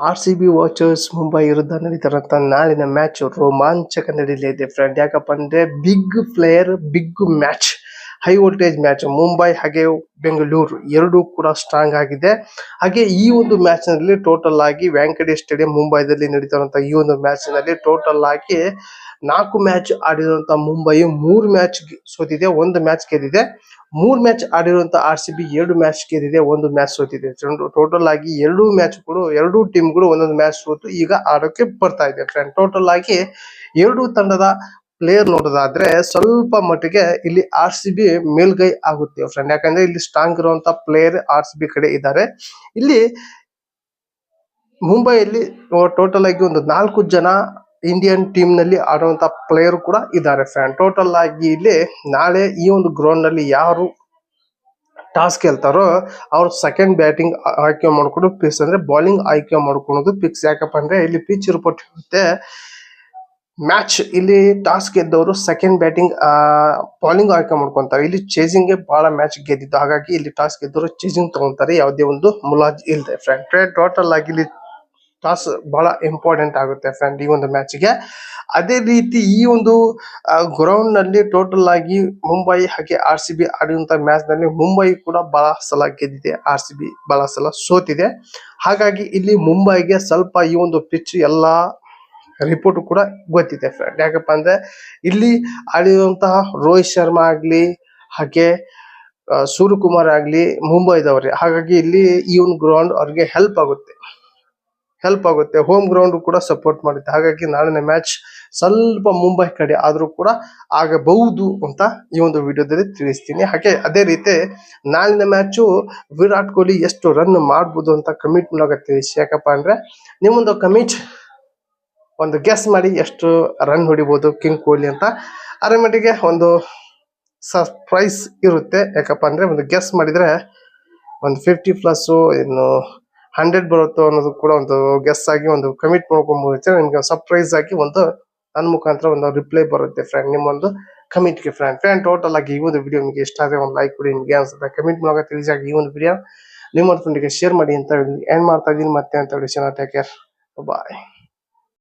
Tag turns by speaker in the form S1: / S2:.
S1: RCB watchers Mumbai ವಿರುದ್ಧ ನಡೀತಾರಂತ ನಾಳಿನ match ರೋಮಾಂಚಕ ನಡೀಲಿದೆ ಫ್ರೆಂಡ್. ಯಾಕಪ್ಪ ಅಂದ್ರೆ big player, big match, high voltage match. Mumbai ಹಾಗೆ ಬೆಂಗಳೂರು ಎರಡೂ ಕೂಡ ಸ್ಟ್ರಾಂಗ್ ಆಗಿದೆ. ಹಾಗೆ ಈ ಒಂದು ಮ್ಯಾಚ್ ನಲ್ಲಿ ಟೋಟಲ್ ಆಗಿ ವೆಂಕಟೇಶ್ ಸ್ಟೇಡಿಯಂ ಮುಂಬೈದಲ್ಲಿ ನಡೀತಾರಂತ ಈ ಒಂದು ಮ್ಯಾಚ್ ನಲ್ಲಿ ಟೋಟಲ್ ಆಗಿ 4 ಮ್ಯಾಚ್ ಆಡಿರುವಂತ ಮುಂಬೈ 3 ಮ್ಯಾಚ್ ಸೋತಿದೆ, 1 ಮ್ಯಾಚ್ ಗೆದ್ದಿದೆ. 3 ಮ್ಯಾಚ್ ಆಡಿರುವಂತ RCB 2 ಮ್ಯಾಚ್ ಗೆದ್ದಿದೆ, 1 ಮ್ಯಾಚ್ ಸೋತಿದೆ. ಟೋಟಲ್ ಆಗಿ ಎರಡೂ ಟೀಮ್ಗಳು ಒಂದೊಂದು ಮ್ಯಾಚ್ ಸೋತು ಈಗ ಆಡೋಕೆ ಬರ್ತಾ ಇದೆ ಫ್ರೆಂಡ್. ಟೋಟಲ್ ಆಗಿ ಎರಡೂ ತಂಡದ ಪ್ಲೇಯರ್ ನೋಡೋದಾದ್ರೆ ಸ್ವಲ್ಪ ಮಟ್ಟಿಗೆ ಇಲ್ಲಿ RCB ಮೇಲ್ಗೈ ಆಗುತ್ತೆ ಫ್ರೆಂಡ್. ಯಾಕಂದ್ರೆ ಇಲ್ಲಿ ಸ್ಟ್ರಾಂಗ್ ಇರುವಂತ ಪ್ಲೇಯರ್ RCB ಕಡೆ ಇದ್ದಾರೆ. ಇಲ್ಲಿ ಮುಂಬೈಯಲ್ಲಿ ಟೋಟಲ್ ಆಗಿ ಒಂದು 4 ಜನ ಇಂಡಿಯನ್ ಟೀಮ್ ನಲ್ಲಿ ಆಡುವಂತ ಪ್ಲೇಯರ್ ಕೂಡ ಇದ್ದಾರೆ ಫ್ರೆಂಡ್. ಟೋಟಲ್ ಆಗಿ ಇಲ್ಲಿ ನಾಳೆ ಈ ಒಂದು ಗ್ರೌಂಡ್ ನಲ್ಲಿ ಯಾರು ಟಾಸ್ ಗೆಲ್ತಾರೋ ಅವ್ರು ಸೆಕೆಂಡ್ ಬ್ಯಾಟಿಂಗ್ ಆಯ್ಕೆ ಮಾಡ್ಕೊಂಡು ಫಿಕ್ಸ್, ಅಂದ್ರೆ ಬೌಲಿಂಗ್ ಆಯ್ಕೆ ಮಾಡ್ಕೊಳೋದು ಫಿಕ್ಸ್. ಯಾಕಪ್ಪ ಅಂದ್ರೆ ಇಲ್ಲಿ ಪಿಚ್ ರಿಪೋರ್ಟ್ ಇರುತ್ತೆ ಮ್ಯಾಚ್ ಇಲ್ಲಿ ಟಾಸ್ ಗೆದ್ದವರು ಸೆಕೆಂಡ್ ಬ್ಯಾಟಿಂಗ್ ಬೌಲಿಂಗ್ ಆಯ್ಕೆ ಮಾಡ್ಕೊಂತಾರೆ. ಇಲ್ಲಿ ಚೇಸಿಂಗ್ ಬಹಳ ಮ್ಯಾಚ್ ಗೆದ್ದಿದ್ದು, ಹಾಗಾಗಿ ಇಲ್ಲಿ ಟಾಸ್ ಗೆದ್ದವರು ಚೇಸಿಂಗ್ ತಗೊಂತಾರೆ, ಯಾವುದೇ ಒಂದು ಮುಲಾಜ್ ಇಲ್ಲದೆ ಫ್ರೆಂಡ್. ಟೋಟಲ್ ಆಗಿ ಇಲ್ಲಿ ಟಾಸ್ ಬಹಳ ಇಂಪಾರ್ಟೆಂಟ್ ಆಗುತ್ತೆ ಫ್ರೆಂಡ್ ಈ ಒಂದು ಮ್ಯಾಚ್ಗೆ. ಅದೇ ರೀತಿ ಈ ಒಂದು ಗ್ರೌಂಡ್ ನಲ್ಲಿ ಟೋಟಲ್ ಆಗಿ ಮುಂಬೈ ಹಾಗೆ RCB ಆಡಿರುವಂತ ಮ್ಯಾಚ್ ನಲ್ಲಿ ಮುಂಬೈ ಕೂಡ ಬಹಳ ಸಲ ಗೆದ್ದಿದೆ, RCB ಬಹಳ ಸಲ ಸೋತಿದೆ. ಹಾಗಾಗಿ ಇಲ್ಲಿ ಮುಂಬೈಗೆ ಸ್ವಲ್ಪ ಈ ಒಂದು ಪಿಚ್ ಎಲ್ಲಾ ರಿಪೋರ್ಟ್ ಕೂಡ ಗೊತ್ತಿದೆ ಫ್ರೆಂಡ್. ಯಾಕಪ್ಪ ಅಂದ್ರೆ ಇಲ್ಲಿ ಆಡಿರುವಂತಹ ರೋಹಿತ್ ಶರ್ಮಾ ಆಗ್ಲಿ ಹಾಗೆ ಸೂರ್ಯಕುಮಾರ್ ಆಗ್ಲಿ ಮುಂಬೈದವ್ರೆ. ಹಾಗಾಗಿ ಇಲ್ಲಿ ಈ ಒಂದು ಗ್ರೌಂಡ್ ಅವ್ರಿಗೆ ಹೆಲ್ಪ್ ಆಗುತ್ತೆ. ಹೋಮ್ ಗ್ರೌಂಡ್ ಕೂಡ ಸಪೋರ್ಟ್ ಮಾಡುತ್ತೆ. ಹಾಗಾಗಿ ನಾಳಿನ ಮ್ಯಾಚ್ ಸ್ವಲ್ಪ ಮುಂಬೈ ಕಡೆ ಆದ್ರೂ ಕೂಡ ಆಗಬಹುದು ಅಂತ ಈ ಒಂದು ವಿಡಿಯೋದಲ್ಲಿ ತಿಳಿಸ್ತೀನಿ. ಹಾಗೆ ಅದೇ ರೀತಿ ನಾಳಿನ ಮ್ಯಾಚು ವಿರಾಟ್ ಕೊಹ್ಲಿ ಎಷ್ಟು ರನ್ ಮಾಡ್ಬೋದು ಅಂತ ಕಮೆಂಟ್ ಮೂಲಕ ತಿಳಿಸಿ. ಯಾಕಪ್ಪ ಅಂದ್ರೆ ನಿಮ್ಮೊಂದು ಕಮೆಂಟ್ ಒಂದು ಗೆಸ್ ಮಾಡಿ ಎಷ್ಟು ರನ್ ಹೊಡಿಬಹುದು ಕಿಂಗ್ ಕೊಹ್ಲಿ ಅಂತ. ಅದರ ಮಟ್ಟಿಗೆ ಒಂದು ಸರ್ಪ್ರೈಸ್ ಇರುತ್ತೆ. ಯಾಕಪ್ಪ ಅಂದ್ರೆ ಒಂದು ಗೆಸ್ ಮಾಡಿದ್ರೆ ಒಂದು 50+ ಇನ್ನು 100 ಬರುತ್ತೋ ಅನ್ನೋದು ಕೂಡ ಒಂದು ಗೆಸ್ ಆಗಿ ಒಂದು ಕಮಿಟ್ ಮಾಡ್ಕೊಂಡ್ಬಿಡುತ್ತೆ. ನಿಮ್ಗೆ ಸರ್ಪ್ರೈಸ್ ಆಗಿ ಒಂದು ನನ್ನ ಮುಖಾಂತರ ಒಂದು ರಿಪ್ಲೈ ಬರುತ್ತೆ ಫ್ರೆಂಡ್ ನಿಮ್ಮೊಂದು ಕಮಿಟ್ಗೆ ಫ್ರೆಂಡ್. ಟೋಟಲ್ ಆಗಿ ಈ ಒಂದು ವಿಡಿಯೋ ನಿಮಗೆ ಇಷ್ಟ ಆದರೆ ಒಂದು ಲೈಕ್ ಕೊಡಿ. ನಿಮಗೆ ಅನ್ಸುತ್ತೆ ಕಮೆಂಟ್ ಮೂಲಕ ತಿಳಿಸಿ. ಈ ಒಂದು ವಿಡಿಯೋ ನಿಮ್ಮ ಫ್ರೆಂಡ್ಗೆ ಶೇರ್ ಮಾಡಿ ಅಂತ ಹೇಳಿ ಎಂಡ್ ಮಾಡ್ತಾ ಇದ್ದೀನಿ. ಮತ್ತೆ ಅಂತ ಹೇಳಿ ಟೇಕ್ ಕೇರ್, ಬಾಯ್.